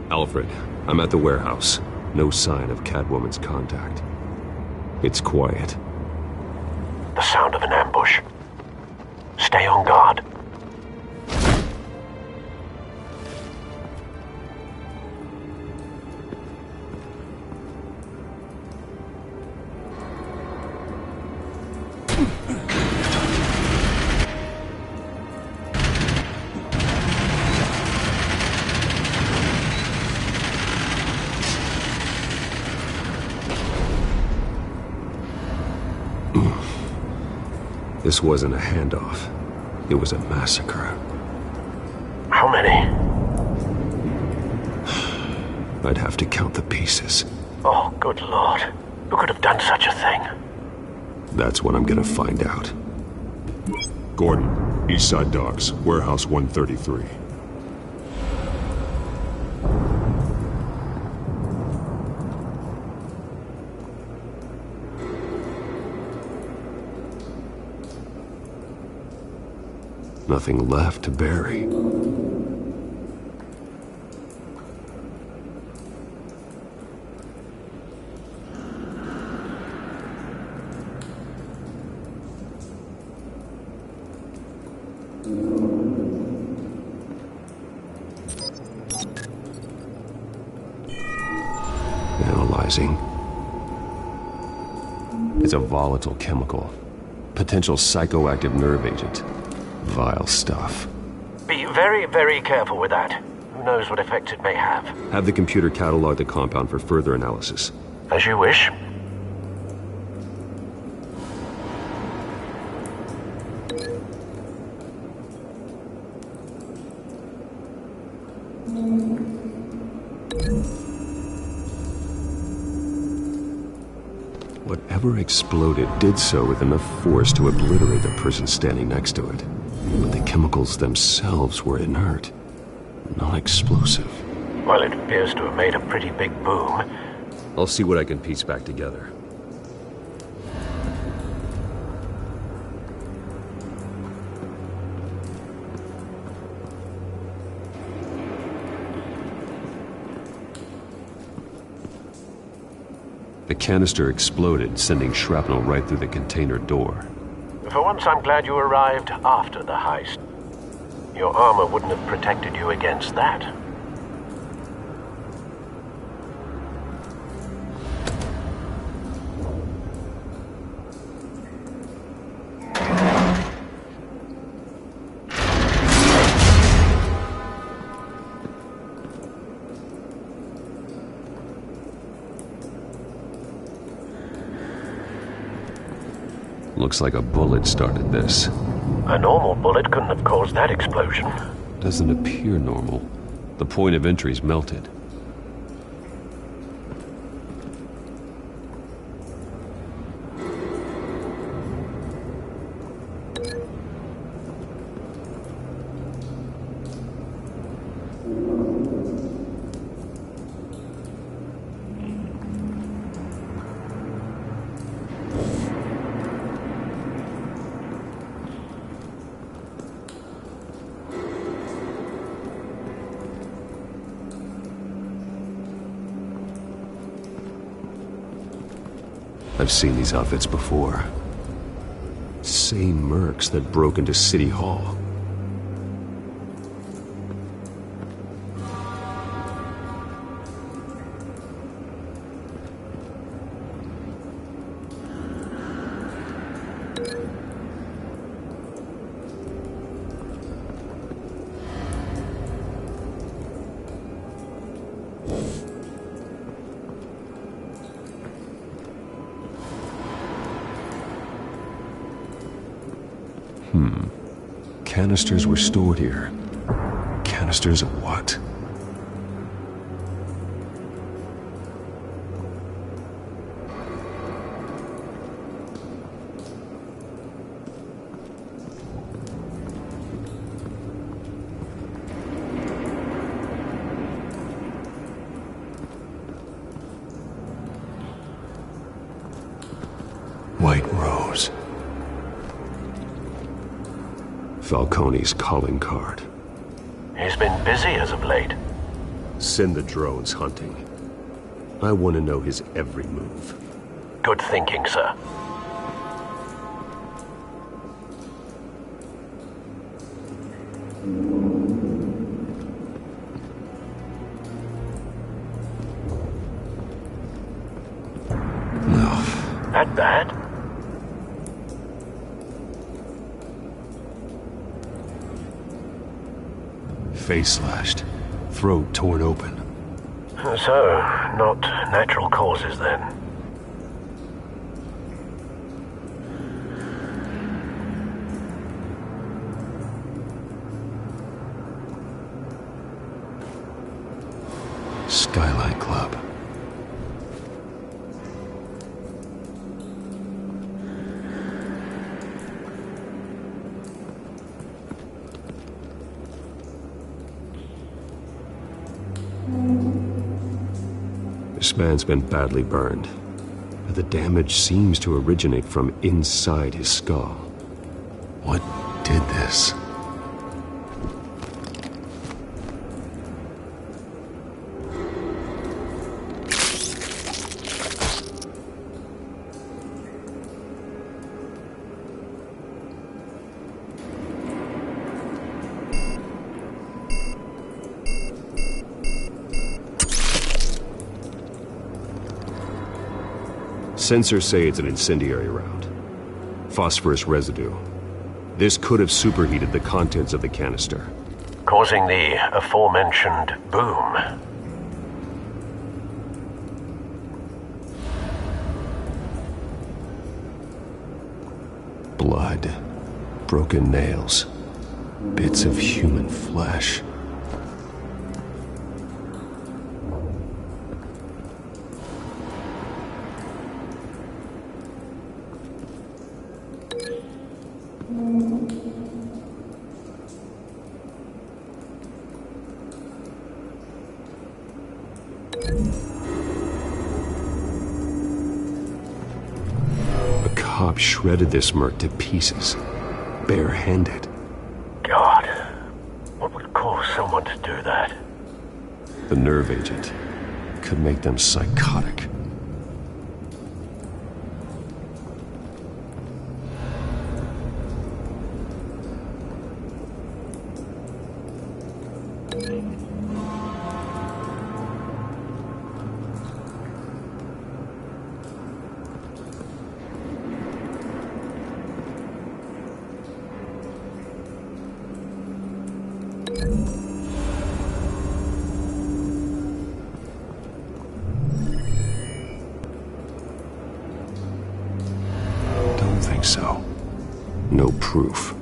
Alfred, I'm at the warehouse. No sign of Catwoman's contact. It's quiet. The sound of an ambush. Stay on guard. This wasn't a handoff. It was a massacre. How many? I'd have to count the pieces. Oh, good Lord. Who could have done such a thing? That's what I'm gonna find out. Gordon, Eastside Docks, Warehouse 133. Nothing left to bury. Analyzing. It's a volatile chemical. Potential psychoactive nerve agent. Vile stuff. Be very, very careful with that. Who knows what effects it may have. Have the computer catalog the compound for further analysis. As you wish. Whatever exploded did so with enough force to obliterate the person standing next to it. But the chemicals themselves were inert, non-explosive. Well, it appears to have made a pretty big boom. I'll see what I can piece back together. The canister exploded, sending shrapnel right through the container door. For once, I'm glad you arrived after the heist. Your armor wouldn't have protected you against that. Looks like a bullet started this. A normal bullet couldn't have caused that explosion. Doesn't appear normal. The point of entry's melted. I've seen these outfits before. Same mercs that broke into City Hall. Canisters were stored here. Canisters of what? White Rose. Falcone's calling card. He's been busy as of late. Send the drones hunting. I want to know his every move. Good thinking, sir. No. That bad? Face slashed. Throat torn open. So, not natural causes then. Skylight Club. This man's been badly burned, but the damage seems to originate from inside his skull. What did this? Sensors say it's an incendiary round. Phosphorus residue. This could have superheated the contents of the canister, Causing the aforementioned boom. Blood, broken nails, bits of human flesh. A cop shredded this merc to pieces, barehanded. God, what would cause someone to do that? The nerve agent could make them psychotic. Don't think so. No proof.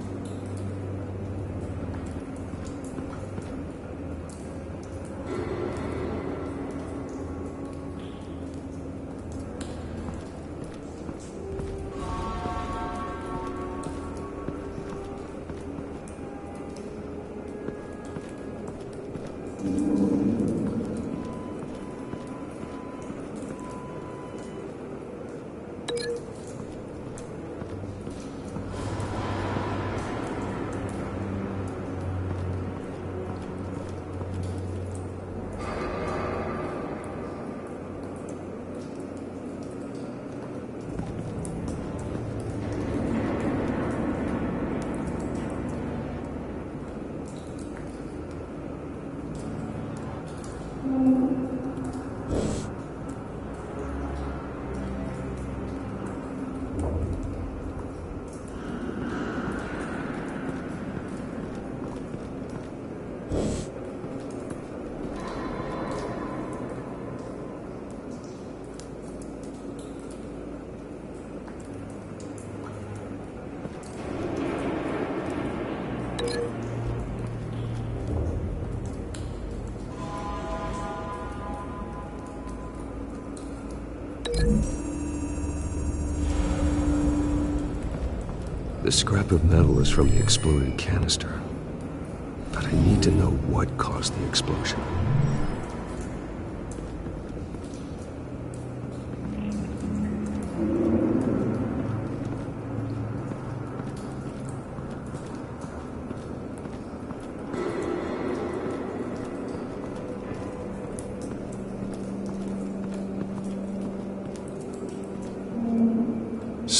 The scrap of metal is from the exploded canister. But I need to know what caused the explosion.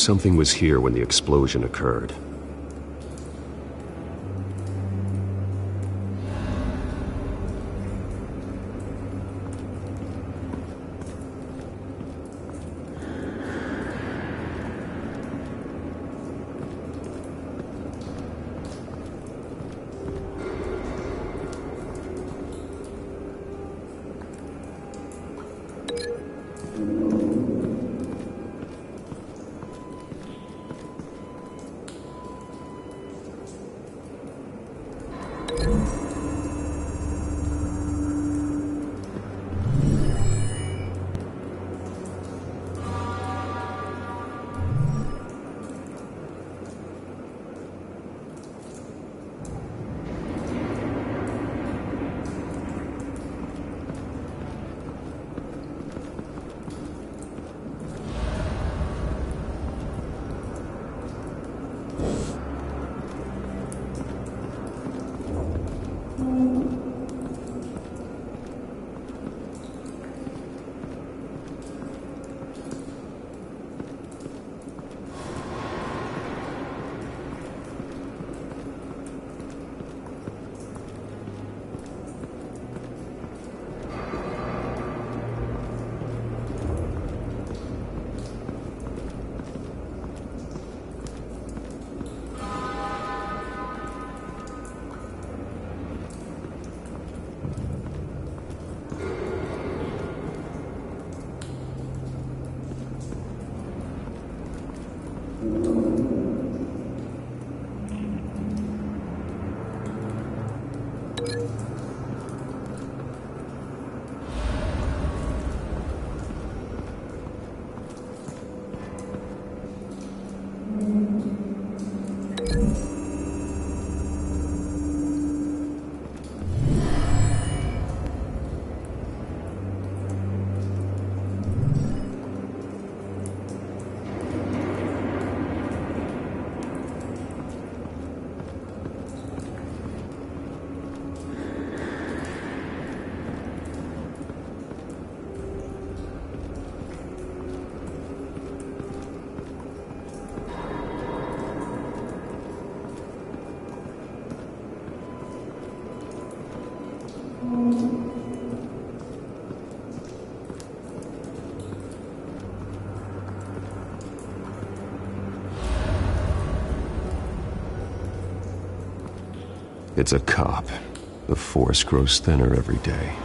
something was here when the explosion occurred. It's a cop. The force grows thinner every day.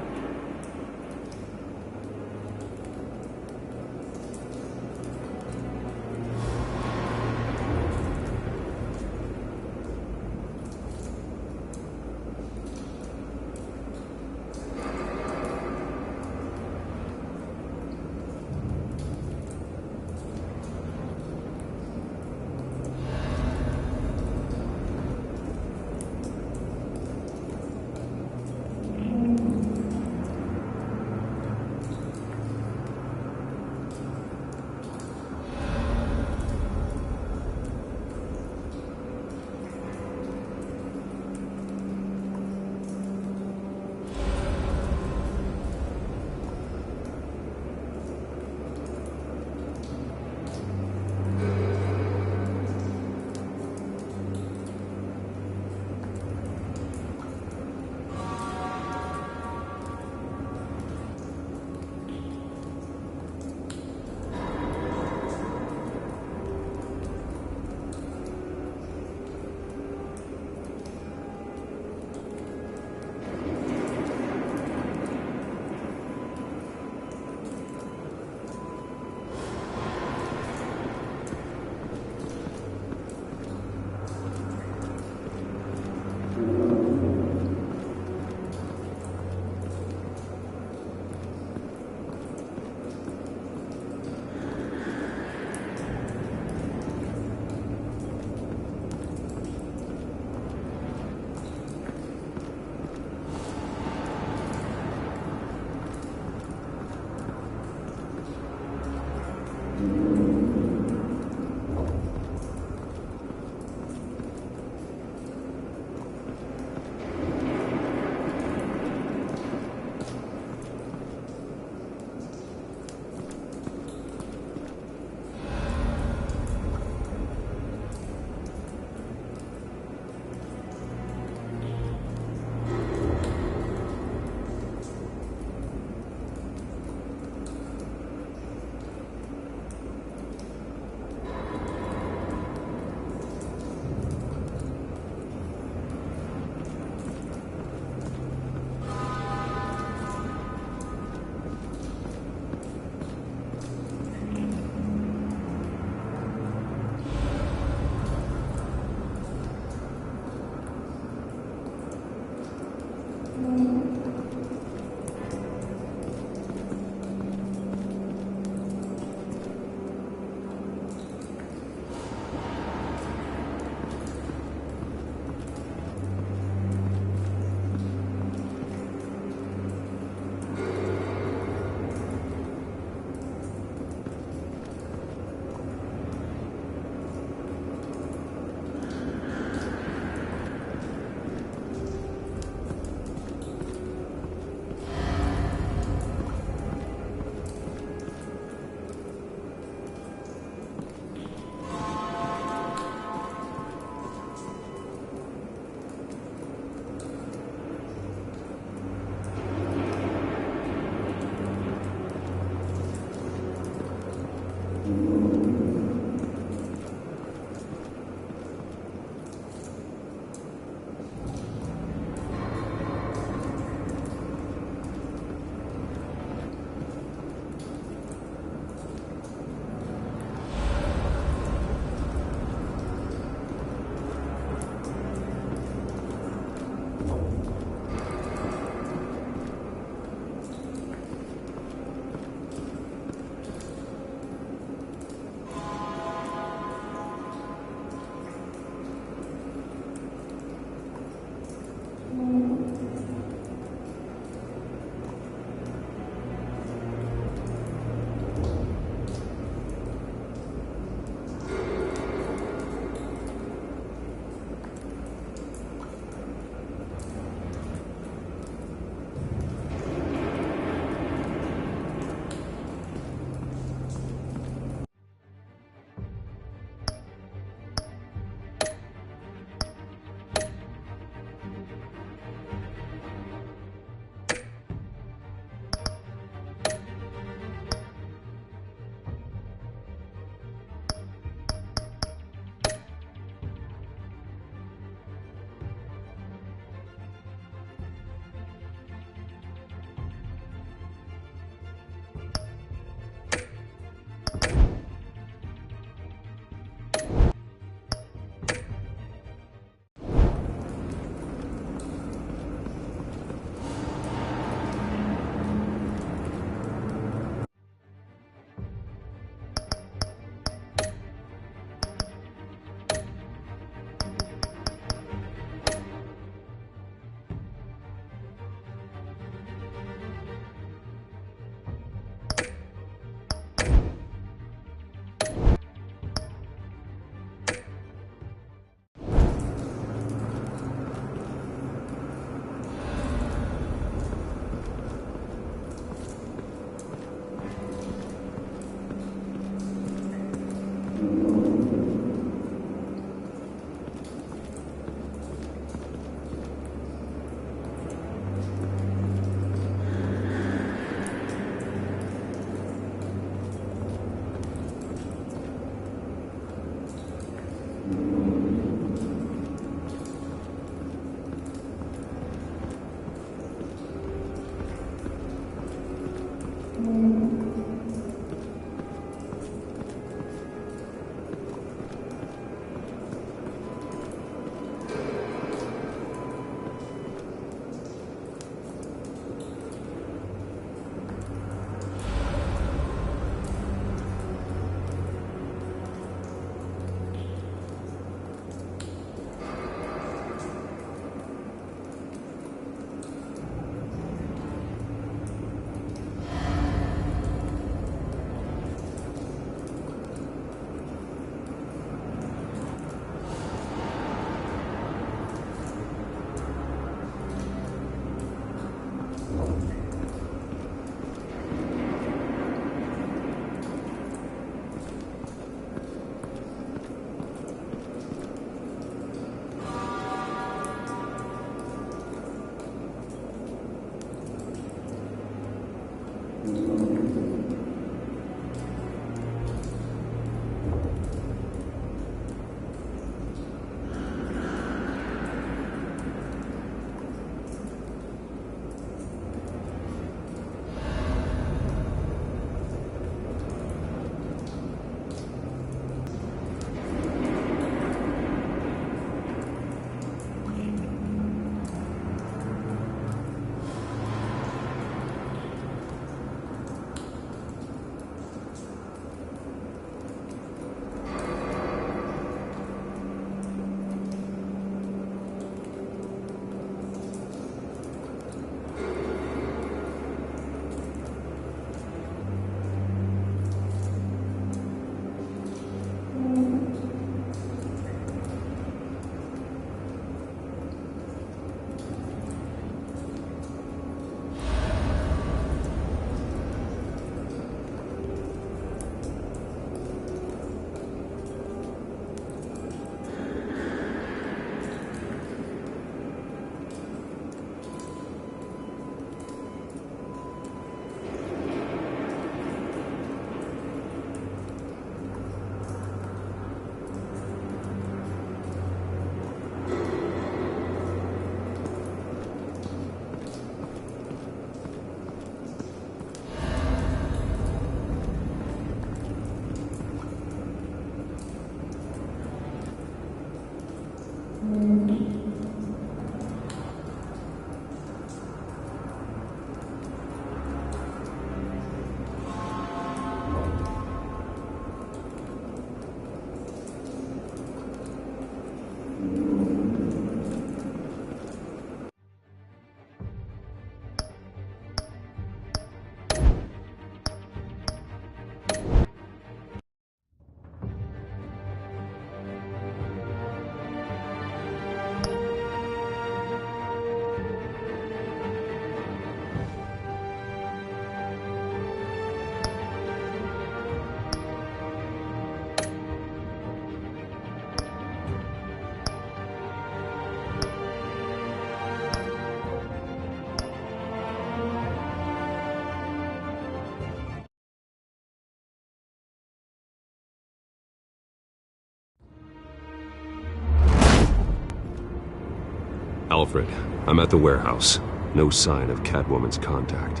Alfred, I'm at the warehouse. No sign of Catwoman's contact.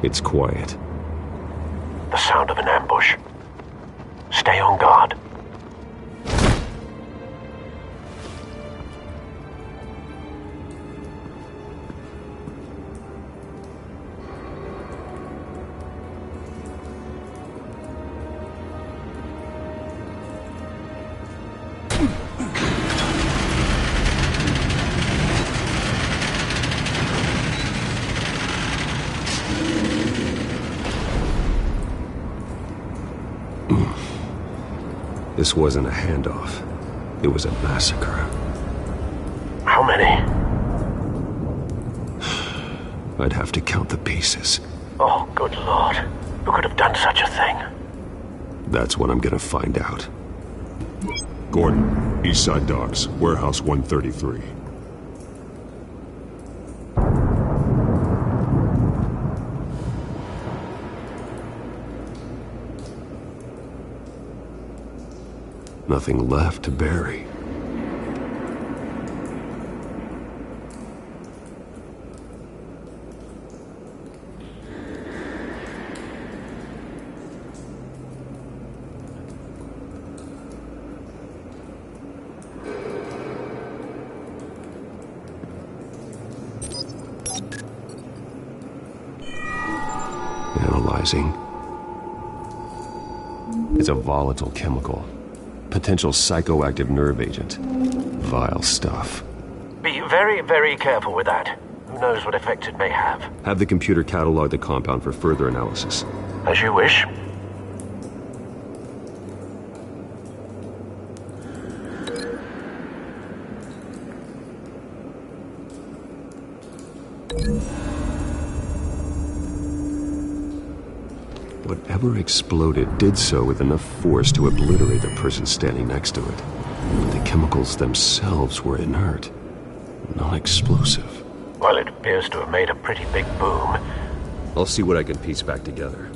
It's quiet. The sound of an ambush. Stay on guard. This wasn't a handoff. It was a massacre. How many? I'd have to count the pieces. Oh, good Lord. Who could have done such a thing? That's what I'm gonna find out. Gordon, Eastside Docks, Warehouse 133. Nothing left to bury. Analyzing. It's a volatile chemical. Potential psychoactive nerve agent. Vile stuff. Be very, very careful with that. Who knows what effects it may have. Have the computer catalog the compound for further analysis. As you wish. Whatever exploded did so with enough force to obliterate the person standing next to it. But the chemicals themselves were inert, non-explosive. Well, it appears to have made a pretty big boom. I'll see what I can piece back together.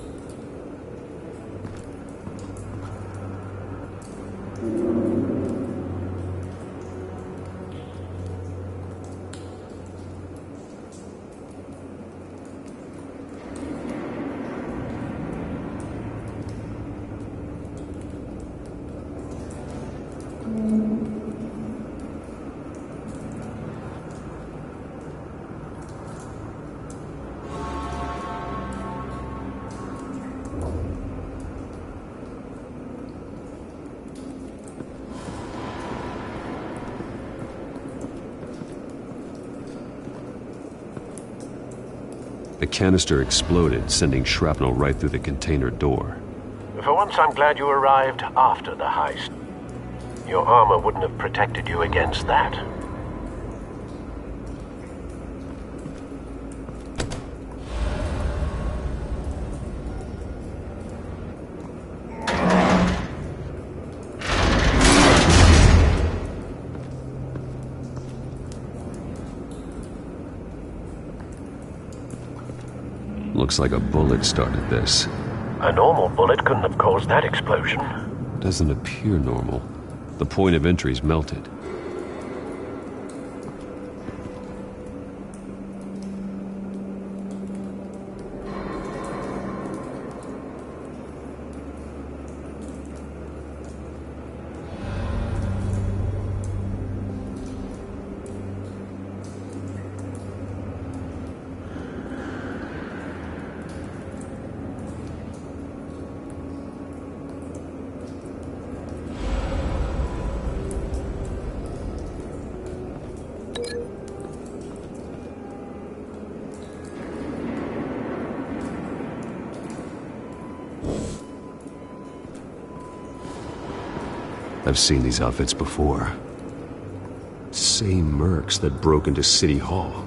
The canister exploded, sending shrapnel right through the container door. For once, I'm glad you arrived after the heist. Your armor wouldn't have protected you against that. Looks like a bullet started this. A normal bullet couldn't have caused that explosion. Doesn't appear normal. The point of entry's melted. I've seen these outfits before. Same mercs that broke into City Hall.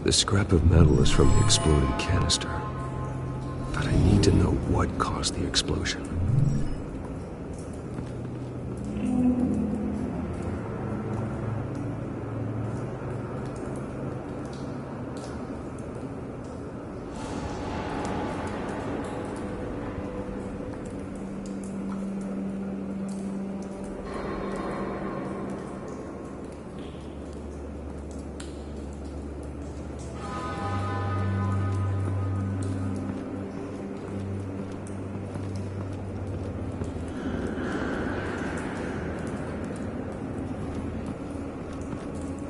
The scrap of metal is from the exploded canister. But I need to know what caused the explosion.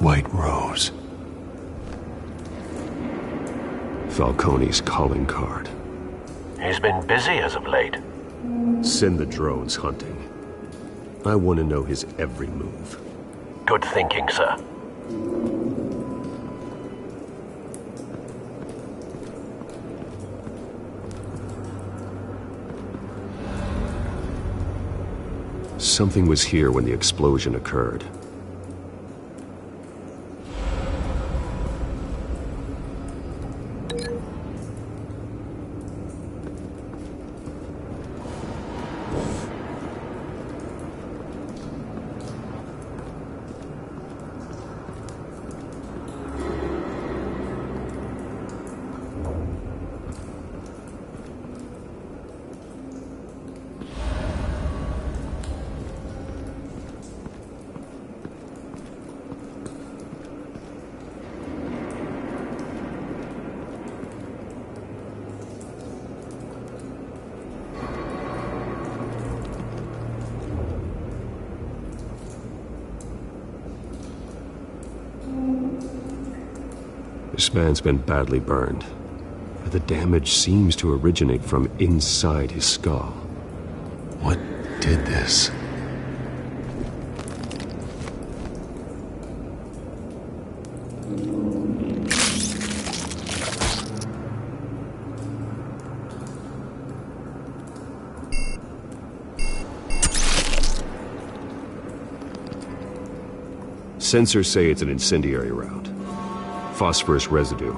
White Rose. Falcone's calling card. He's been busy as of late. Send the drones hunting. I want to know his every move. Good thinking, sir. Something was here when the explosion occurred. This man's been badly burned, but the damage seems to originate from inside his skull. What did this? Sensors say it's an incendiary round. Phosphorus residue.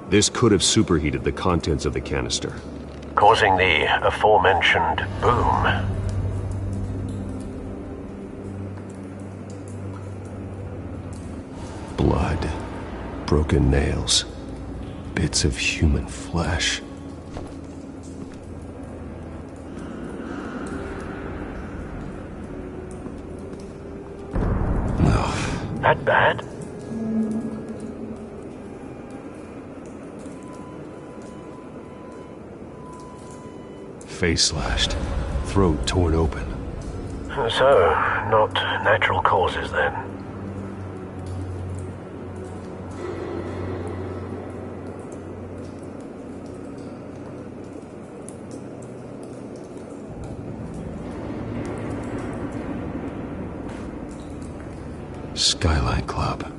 This could have superheated the contents of the canister, Causing the aforementioned boom. Blood, broken nails, bits of human flesh. That bad? Face slashed, throat torn open. So, not natural causes then. Skyline Club.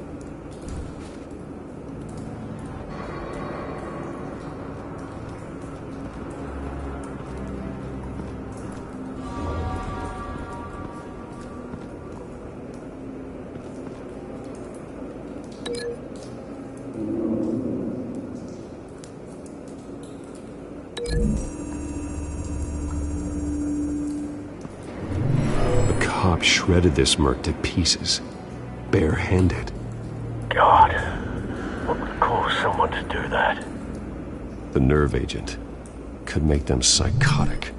A cop shredded this merc to pieces. Bare-handed. God, what would cause someone to do that? The nerve agent could make them psychotic.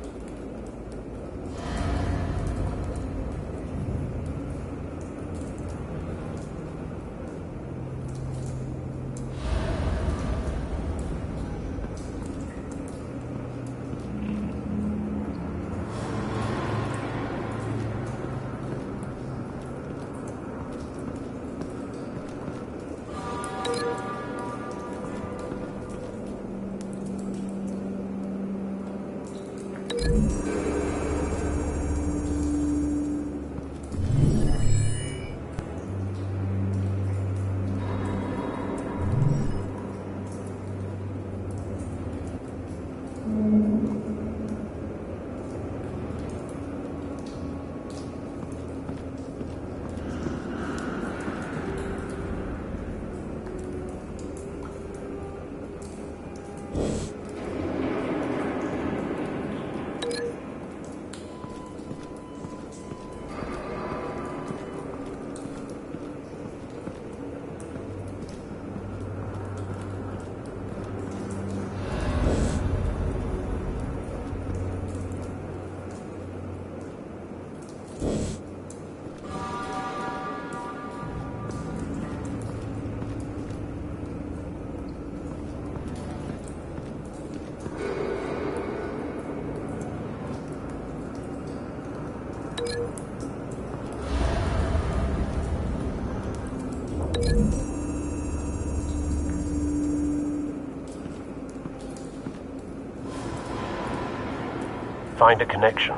Find a connection.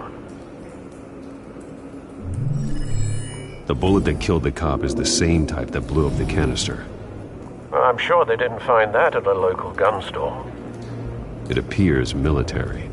The bullet that killed the cop is the same type that blew up the canister. I'm sure they didn't find that at a local gun store. It appears military.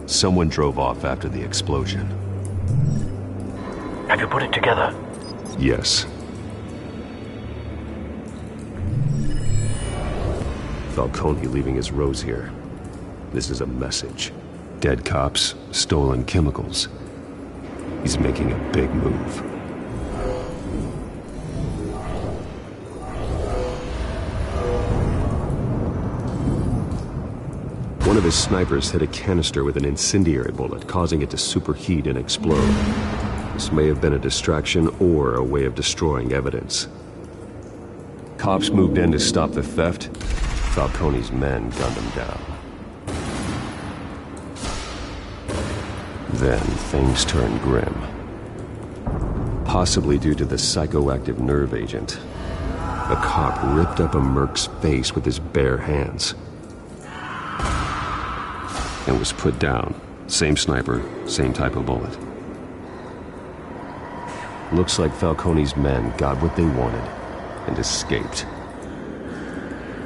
Someone drove off after the explosion. Have you put it together? Yes. Falcone leaving his rose here. This is a message. Dead cops, stolen chemicals. He's making a big move. One of his snipers hit a canister with an incendiary bullet, causing it to superheat and explode. This may have been a distraction or a way of destroying evidence. Cops moved in to stop the theft. Falcone's men gunned him down. Then things turned grim. Possibly due to the psychoactive nerve agent. A cop ripped up a merc's face with his bare hands. And was put down. Same sniper, same type of bullet. Looks like Falcone's men got what they wanted and escaped.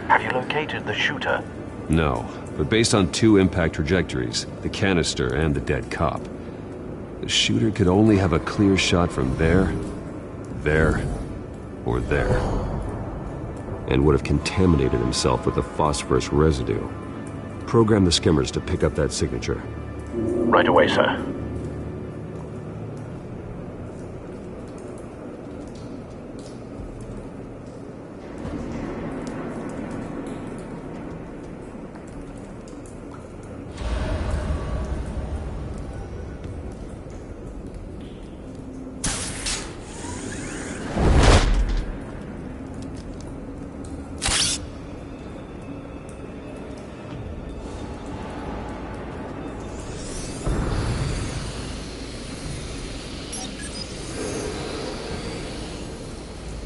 Have you located the shooter? No, but based on two impact trajectories, the canister and the dead cop, the shooter could only have a clear shot from there, or there, and would have contaminated himself with the phosphorus residue. Program the skimmers to pick up that signature. Right away, sir.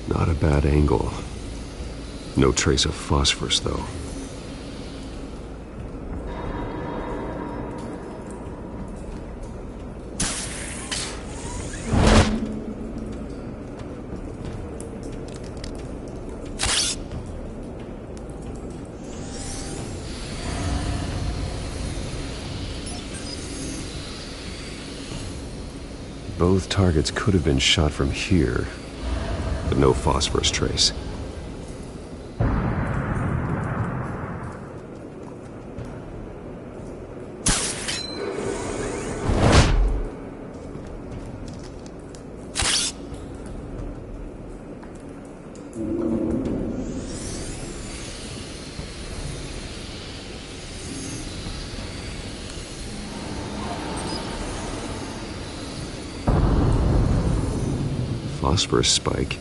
Not a bad angle. No trace of phosphorus, though. Both targets could have been shot from here, but no phosphorus trace. Phosphorus spike.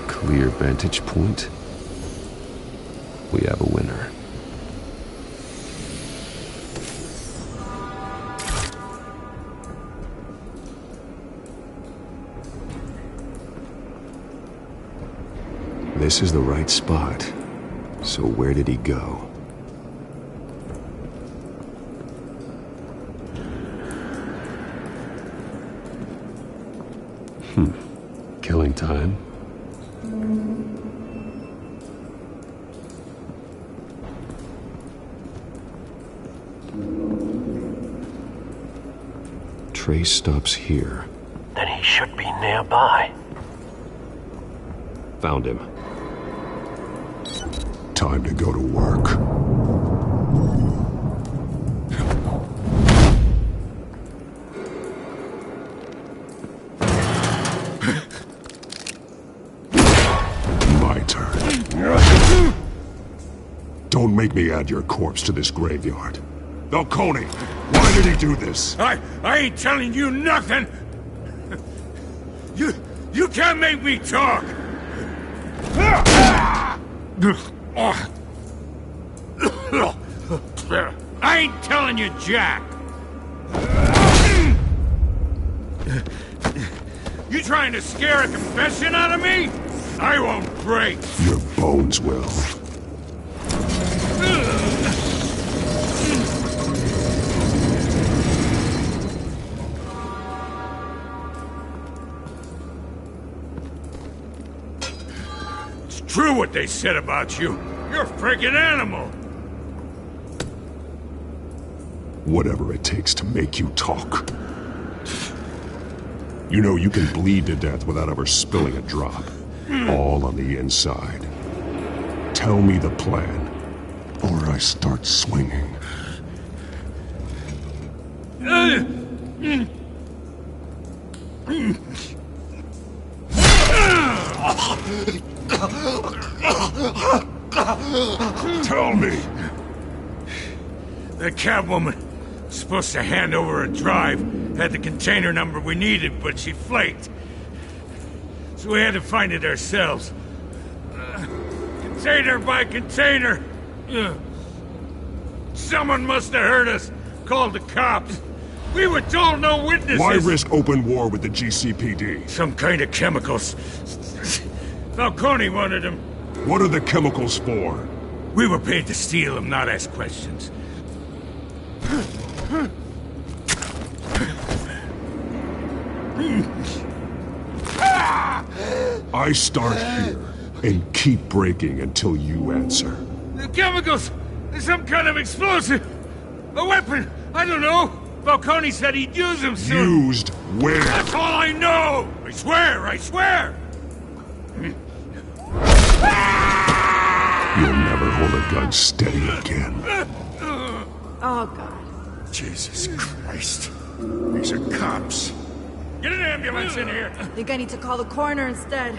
Clear vantage point. We have a winner. This is the right spot. So where did he go? Killing time. Trace stops here. Then he should be nearby. Found him. Time to go to work. My turn. Don't make me add your corpse to this graveyard. Falcone, why did he do this? I ain't telling you nothing! You can't make me talk! I ain't telling you jack! You trying to scare a confession out of me? I won't break! Your bones will. It's true what they said about you. You're a friggin' animal! Whatever it takes to make you talk. You know you can bleed to death without ever spilling a drop. All on the inside. Tell me the plan, or I start swinging. Tell me! The Catwoman was supposed to hand over a drive, had the container number we needed, but she flaked. So we had to find it ourselves. Container by container. Someone must have heard us, called the cops. We were told no witnesses. Why risk open war with the GCPD? Some kind of chemicals. Falcone wanted them. What are the chemicals for? We were paid to steal them, not ask questions. I start here and keep breaking until you answer. The chemicals! Some kind of explosive! A weapon! I don't know! Falcone said he'd use them soon! Used where? That's all I know! I swear! I swear! You'll never hold a gun steady again. Oh, God. Jesus Christ. These are cops. Get an ambulance in here! I think I need to call the coroner instead.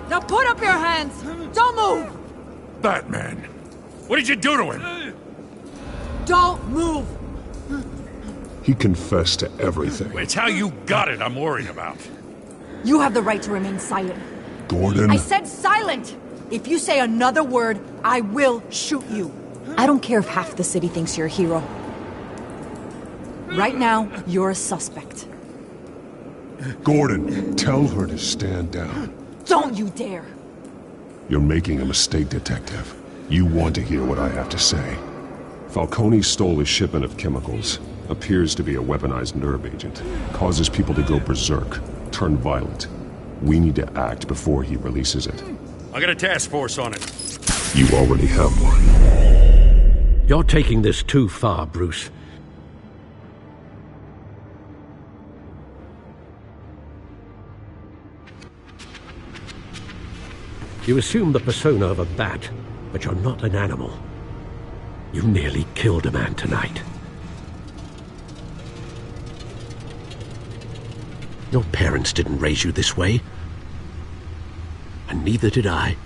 Now put up your hands! Don't move! Batman. What did you do to him? Don't move! He confessed to everything. It's how you got it I'm worried about. You have the right to remain silent. Gordon? I said silent! If you say another word, I will shoot you. I don't care if half the city thinks you're a hero. Right now, you're a suspect. Gordon, tell her to stand down. Don't you dare! You're making a mistake, Detective. You want to hear what I have to say. Falcone stole a shipment of chemicals. Appears to be a weaponized nerve agent. Causes people to go berserk, turn violent. We need to act before he releases it. I got a task force on it. You already have one. You're taking this too far, Bruce. You assume the persona of a bat, but you're not an animal. You nearly killed a man tonight. Your parents didn't raise you this way. And neither did I.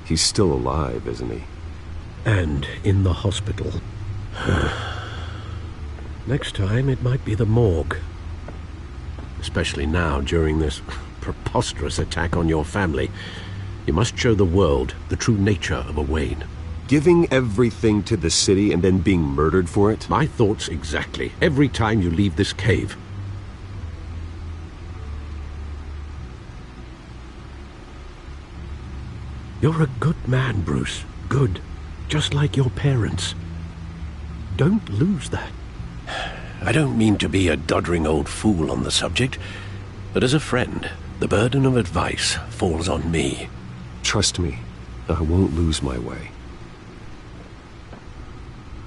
He's still alive, isn't he? And in the hospital. Next time, it might be the morgue. Especially now, during this preposterous attack on your family. You must show the world the true nature of a Wayne. Giving everything to the city and then being murdered for it? My thoughts exactly. Every time you leave this cave. You're a good man, Bruce. Good. Just like your parents. Don't lose that. I don't mean to be a doddering old fool on the subject, but as a friend, the burden of advice falls on me. Trust me, I won't lose my way.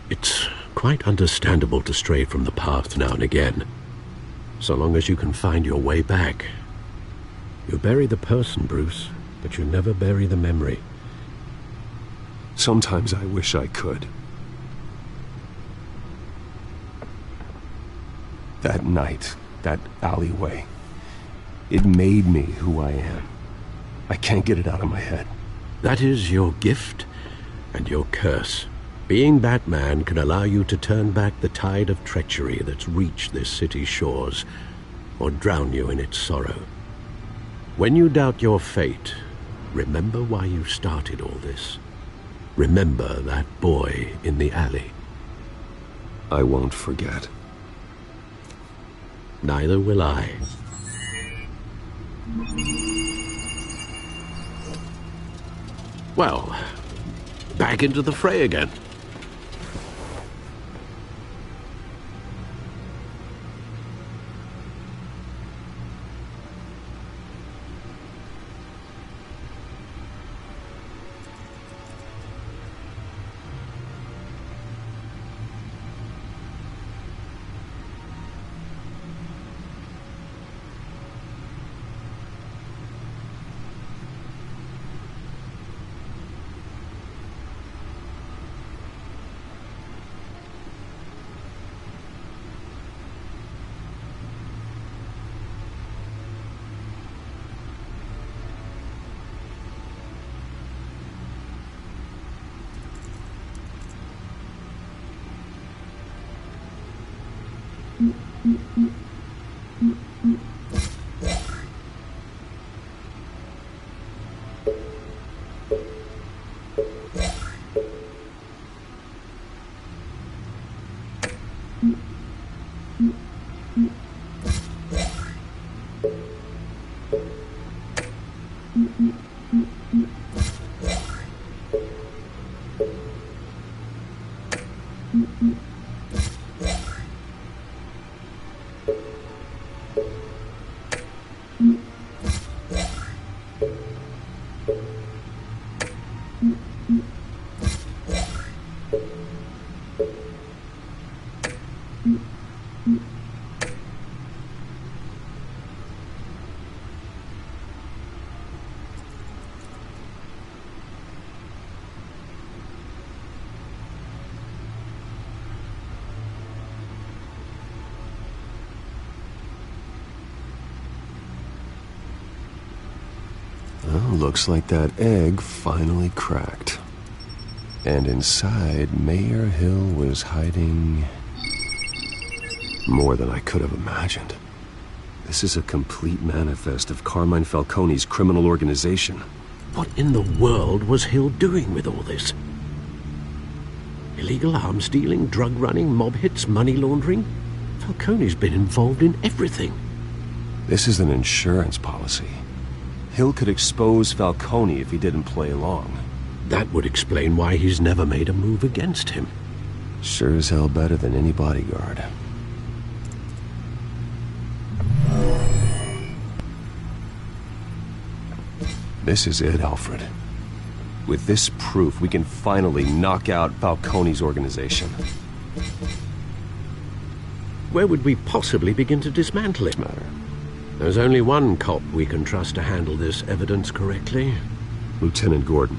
It's quite understandable to stray from the path now and again. So long as you can find your way back. You bury the person, Bruce, but you never bury the memory. Sometimes I wish I could. That night, that alleyway, it made me who I am. I can't get it out of my head. That is your gift and your curse. Being Batman can allow you to turn back the tide of treachery that's reached this city's shores, or drown you in its sorrow. When you doubt your fate, remember why you started all this. Remember that boy in the alley. I won't forget. Neither will I. Well, back into the fray again. Well, looks like that egg finally cracked. And inside, Mayor Hill was hiding more than I could have imagined. This is a complete manifest of Carmine Falcone's criminal organization. What in the world was Hill doing with all this? Illegal arms dealing, drug running, mob hits, money laundering? Falcone's been involved in everything. This is an insurance policy. Hill could expose Falcone if he didn't play along. That would explain why he's never made a move against him. Sure as hell better than any bodyguard. This is it, Alfred. With this proof, we can finally knock out Falcone's organization. Where would we possibly begin to dismantle it? There's only one cop we can trust to handle this evidence correctly. Lieutenant Gordon.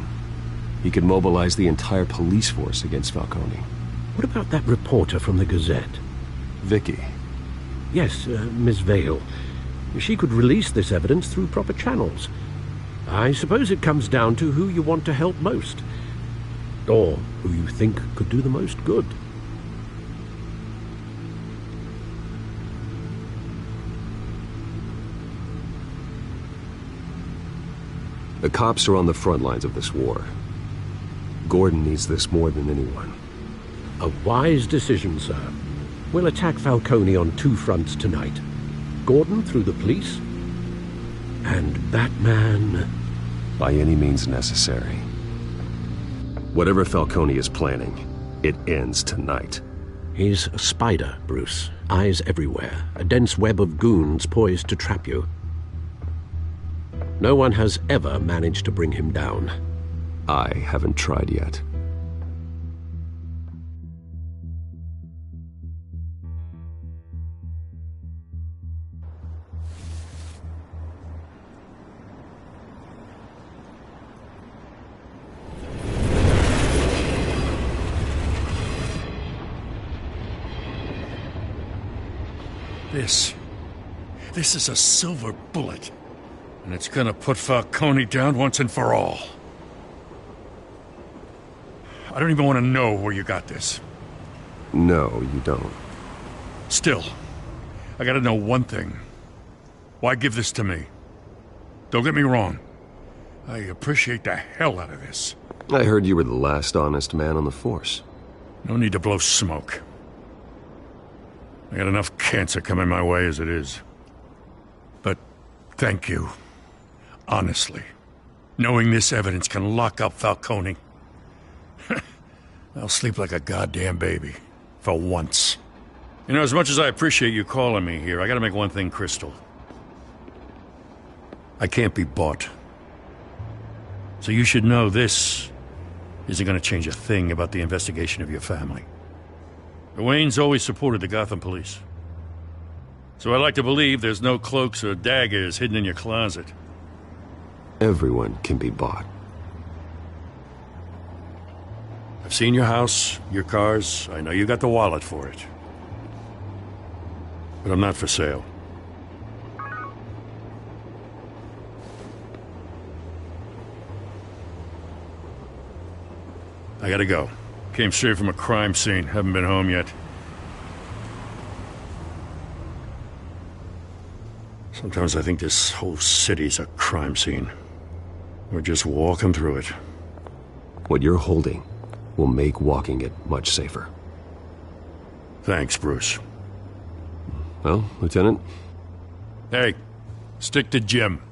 He could mobilize the entire police force against Falcone. What about that reporter from the Gazette? Vicky. Yes, Miss Vale. She could release this evidence through proper channels. I suppose it comes down to who you want to help most. Or who you think could do the most good. The cops are on the front lines of this war. Gordon needs this more than anyone. A wise decision, sir. We'll attack Falcone on two fronts tonight. Gordon through the police, and Batman... by any means necessary. Whatever Falcone is planning, it ends tonight. He's a spider, Bruce. Eyes everywhere. A dense web of goons poised to trap you. No one has ever managed to bring him down. I haven't tried yet. This is a silver bullet. And it's gonna put Falcone down once and for all. I don't even want to know where you got this. No, you don't. Still, I gotta know one thing. Why give this to me? Don't get me wrong. I appreciate the hell out of this. I heard you were the last honest man on the force. No need to blow smoke. I got enough cancer coming my way as it is. But thank you. Honestly. Knowing this evidence can lock up Falcone. I'll sleep like a goddamn baby. For once. You know, as much as I appreciate you calling me here, I gotta make one thing crystal. I can't be bought. So you should know this isn't gonna change a thing about the investigation of your family. The Waynes always supported the Gotham police. So I like to believe there's no cloaks or daggers hidden in your closet. Everyone can be bought. I've seen your house, your cars. I know you got the wallet for it. But I'm not for sale. I gotta go. Came straight from a crime scene. Haven't been home yet. Sometimes I think this whole city's a crime scene. We're just walking through it. What you're holding will make walking it much safer. Thanks, Bruce. Well, Lieutenant? Hey, stick to Jim.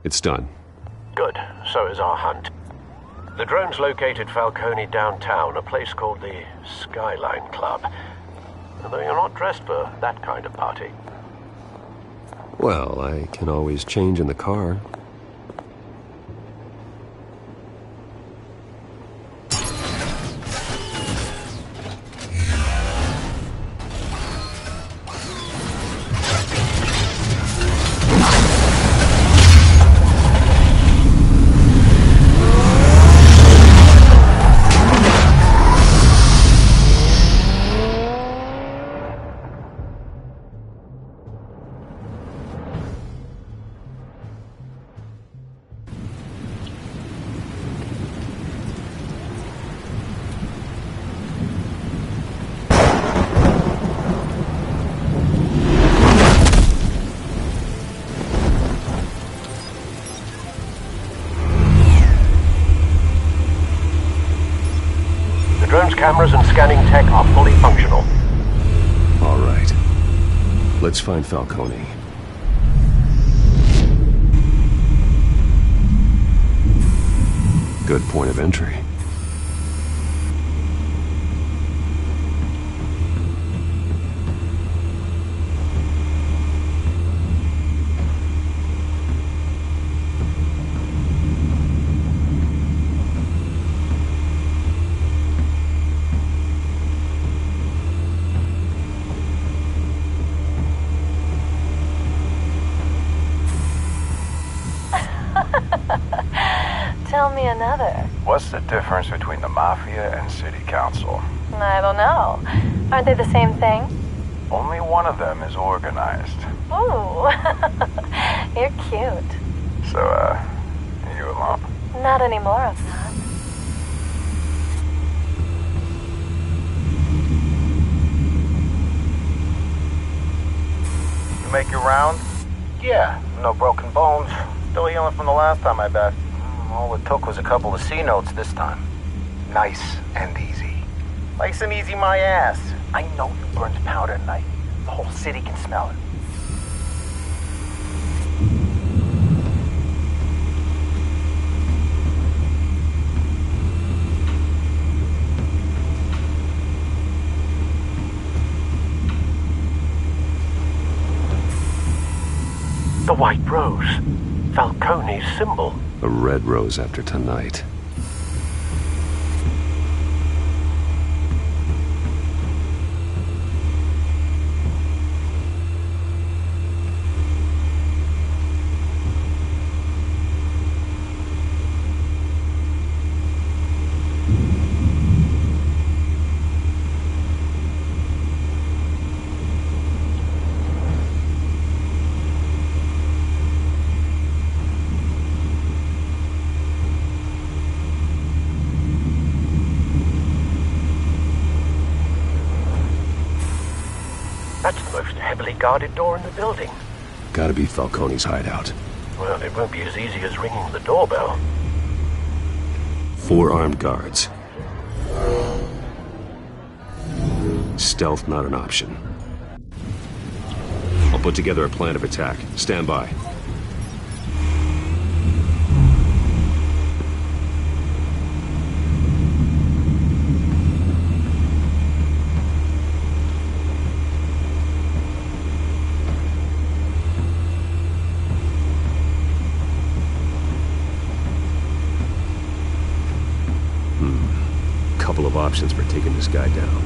It's done. Good. So is our hunt. The drones located Falcone downtown, a place called the Skyline Club. Although you're not dressed for that kind of party. Well, I can always change in the car. Cameras and scanning tech are fully functional. All right. Let's find Falcone. Good point of entry. Tell me another. What's the difference between the Mafia and City Council? I don't know. Aren't they the same thing? Only one of them is organized. Ooh, you're cute. So, you alone? Not anymore, I'm not. You make your round? Yeah, no broken bones. Still healing from the last time, I bet. All it took was a couple of C notes this time. Nice and easy. Nice and easy my ass. I know you burned powder tonight. The whole city can smell it. The white rose. Falcone's symbol. A red rose after tonight. heavily guarded door in the building. Gotta be Falcone's hideout. Well, it won't be as easy as ringing the doorbell. 4 armed guards. Stealth not an option. I'll put together a plan of attack. Stand by. Couple of options for taking this guy down.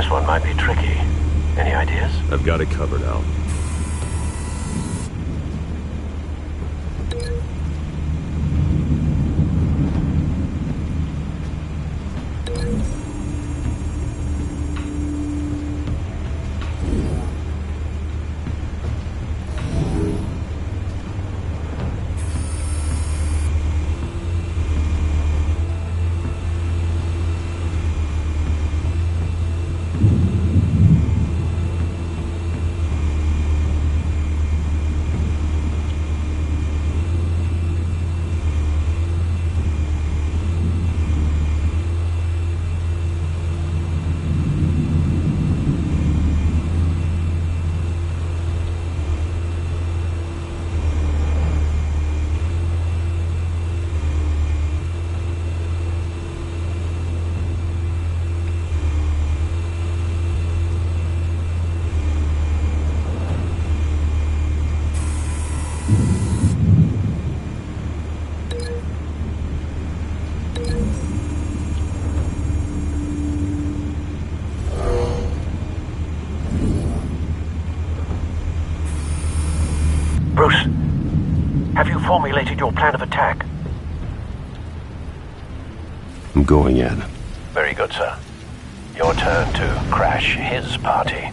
This one might be tricky. Any ideas? I've got it covered, Al. Bruce, have you formulated your plan of attack? I'm going in. Very good, sir. Your turn to crash his party.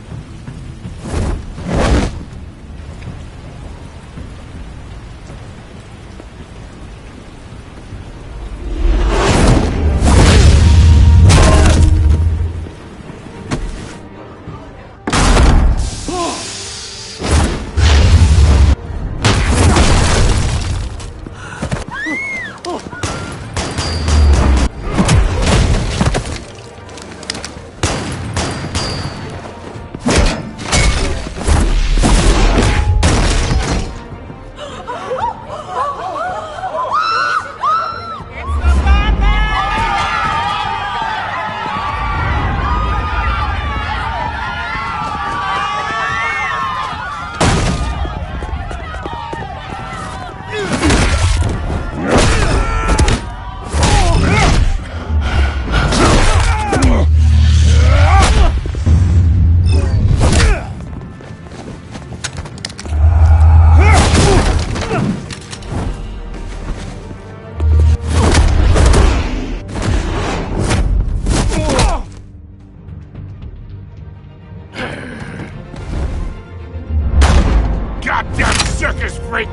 Goddamn circus freak!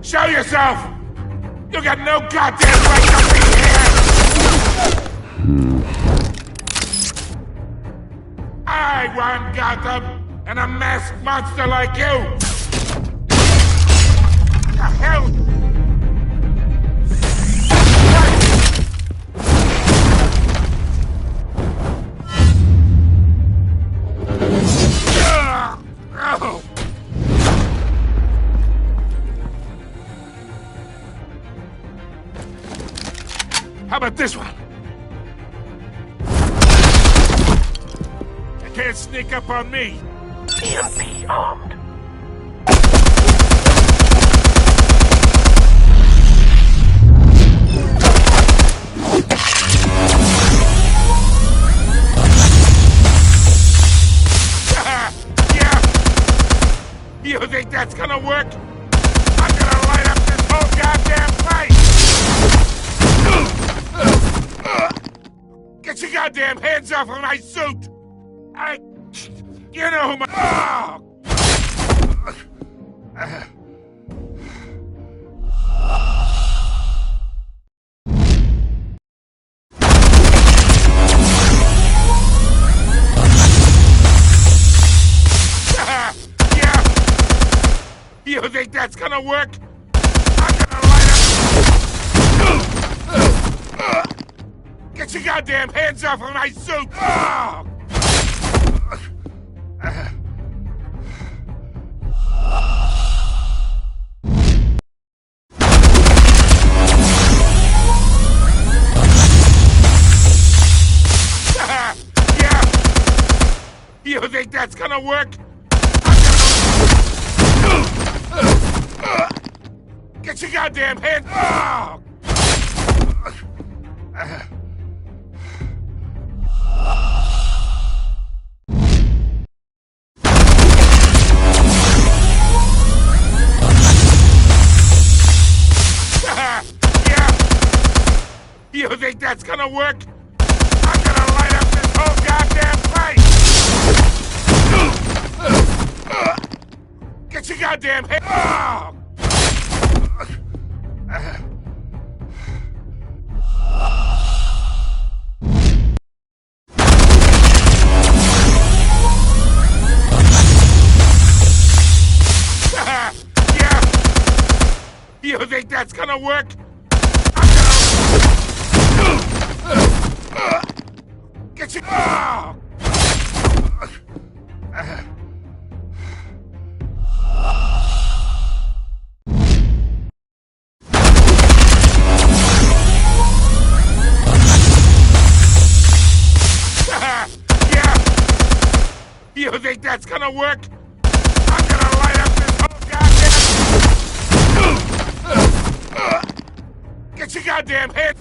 Show yourself! You got no goddamn right to be here! I run Gotham, and a masked monster like you! The hell? How about this one? You can't sneak up on me. EMP armed. Yeah. You think that's gonna work? I'm gonna light up this whole goddamn place! Get your goddamn hands off of my suit! You know who my... Yeah! You think that's gonna work? I'm gonna light up... Get your goddamn hands off of my suit! Yeah! You think that's gonna work? Get your goddamn hands... You think that's gonna work? I'm gonna light up this whole goddamn place! Get your goddamn head... Yeah! You think that's gonna work? Get your... Yeah! You think that's gonna work? I'm gonna light up this whole goddamn... Get your goddamn head...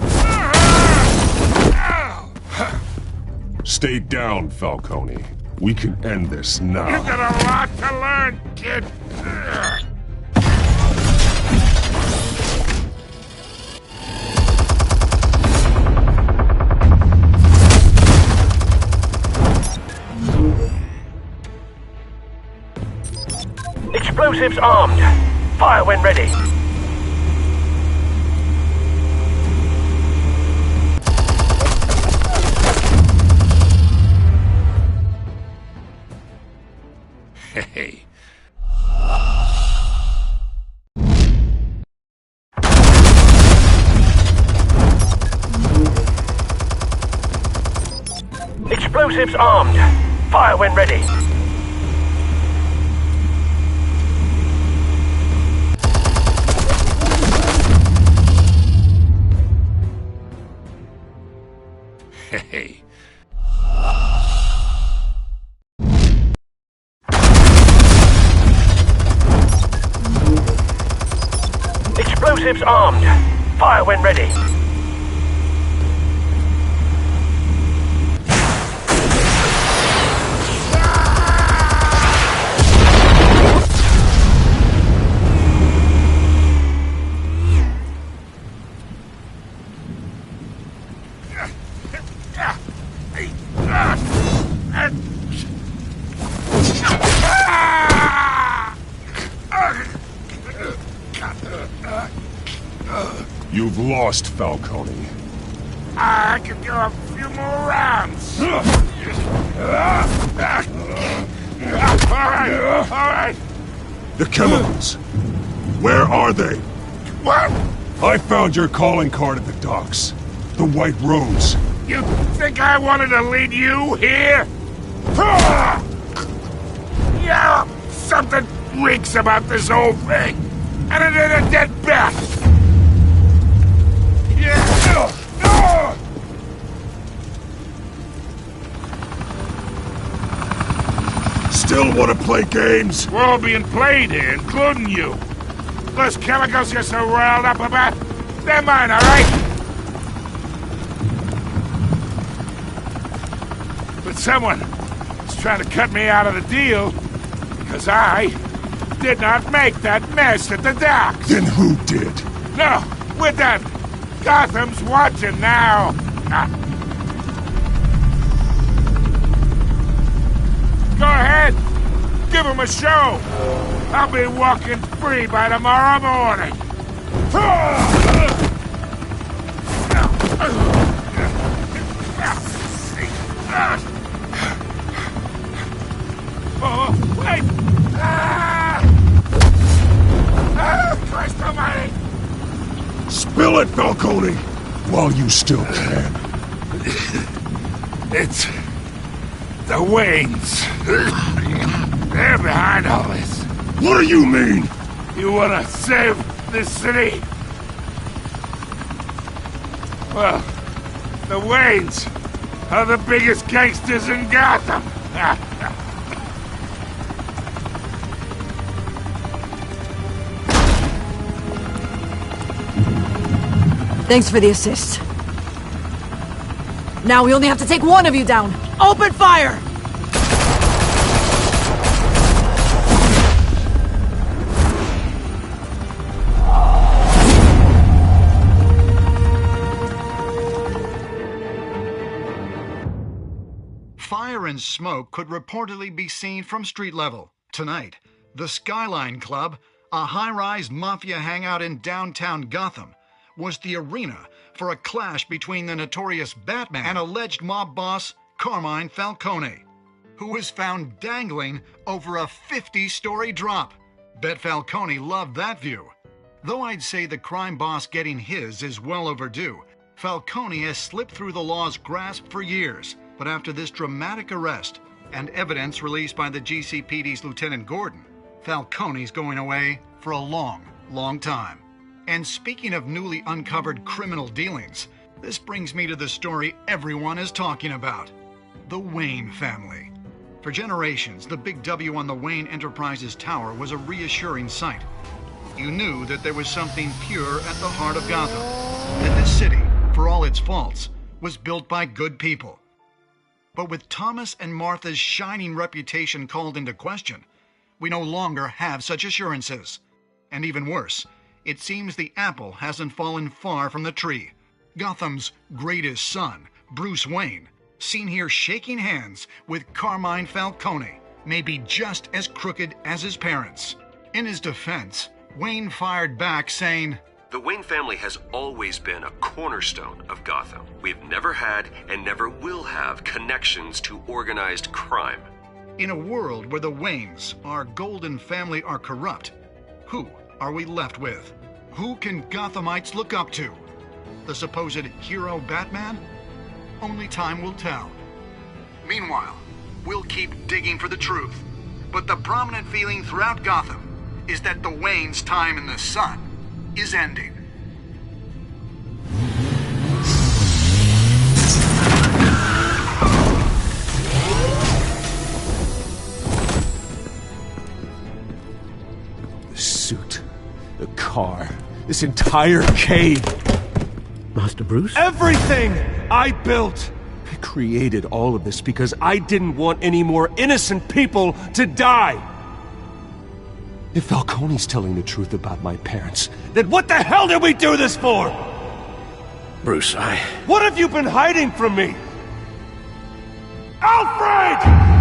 Stay down, Falcone. We can end this now. You got a lot to learn, kid. Explosives armed. Fire when ready. Hey. Explosives armed. Fire when ready. Hey. Explosives armed. Fire when ready. You've lost, Falcone. I could go a few more rounds. All right. The chemicals. Where are they? What? I found your calling card at the docks. The White Rose. You think I wanted to lead you here? Yeah, something reeks about this whole thing. And it ain't a dead bat. Still want to play games? We're all being played here, including you. Those chemicals you're so riled up about, they're mine, all right? But someone is trying to cut me out of the deal because I did not make that mess at the docks. Then who did? No, we're done. Gotham's watching now. Go ahead. Give him a show. I'll be walking free by tomorrow morning. Oh, wait! Christ almighty! Spill it, Falcone! While you still can. It's the Waynes. They're behind all this. What do you mean? You wanna save this city? Well, the Waynes are the biggest gangsters in Gotham. Thanks for the assist. Now we only have to take one of you down. Open fire! Fire and smoke could reportedly be seen from street level. Tonight, the Skyline Club, a high-rise mafia hangout in downtown Gotham, was the arena for a clash between the notorious Batman and alleged mob boss Carmine Falcone, who was found dangling over a 50-story drop. Bet Falcone loved that view. Though I'd say the crime boss getting his is well overdue, Falcone has slipped through the law's grasp for years. But after this dramatic arrest and evidence released by the GCPD's Lieutenant Gordon, Falcone's going away for a long, long time. And speaking of newly uncovered criminal dealings, this brings me to the story everyone is talking about. The Wayne family. For generations, the big W on the Wayne Enterprises Tower was a reassuring sight. You knew that there was something pure at the heart of Gotham. That this city, for all its faults, was built by good people. But with Thomas and Martha's shining reputation called into question, we no longer have such assurances. And even worse, it seems the apple hasn't fallen far from the tree. Gotham's greatest son, Bruce Wayne, seen here shaking hands with Carmine Falcone, may be just as crooked as his parents. In his defense, Wayne fired back saying, "The Wayne family has always been a cornerstone of Gotham. We've never had and never will have connections to organized crime." In a world where the Waynes, our golden family, are corrupt, who are we left with? Who can Gothamites look up to? The supposed hero Batman? Only time will tell. Meanwhile, we'll keep digging for the truth. But the prominent feeling throughout Gotham is that the Waynes' time in the sun is ending. The suit, the car, this entire cave. Master Bruce? Everything I built! I created all of this because I didn't want any more innocent people to die! If Falcone's telling the truth about my parents, then what the hell did we do this for? Bruce, What have you been hiding from me? Alfred!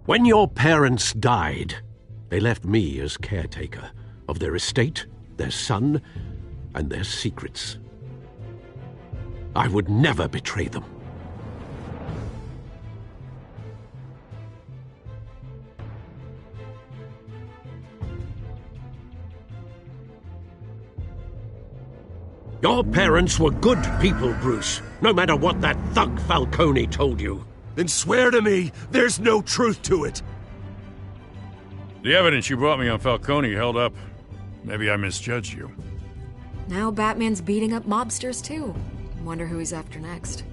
when your parents died, they left me as caretaker of their estate, their son, and their secrets. I would never betray them. Your parents were good people, Bruce, no matter what that thug Falcone told you. Then swear to me there's no truth to it. The evidence you brought me on Falcone held up. Maybe I misjudged you. Now Batman's beating up mobsters, too. Wonder who he's after next.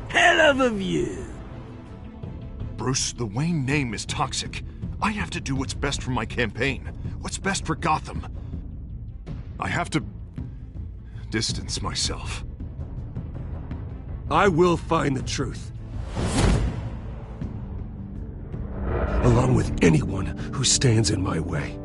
Hell of a view. Bruce, the Wayne name is toxic. I have to do what's best for my campaign. What's best for Gotham. I have to distance myself. I will find the truth. Along with anyone who stands in my way.